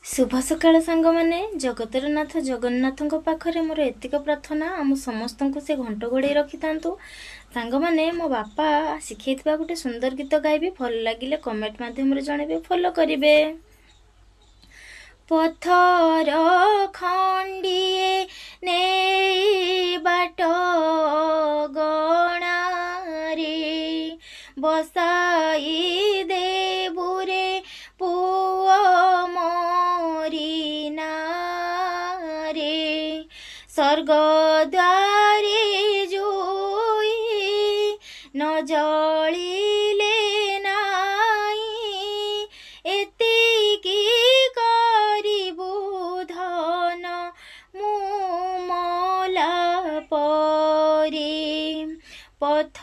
शुभ सकाळ सांगमाने जगतर नाथ जगन्नाथଙ୍କ पाखरे मोर एतिक प्रार्थना आम समस्त को से घंट घोड़े रखि थांतु। सांगमाने मो बापा शिखैथिबा गोटे सुंदर गीत गाइबे भल लागिले कमेंट माध्यम रे जणेबे फॉलो करिवे। पथर खंडिए ने बाट गणा रे बसाई देबुरे पुआ मोरी नारे स्वर्ग द्वारे जोई न जलिले नाई एतिकी करिबु धन मु मला परे पथ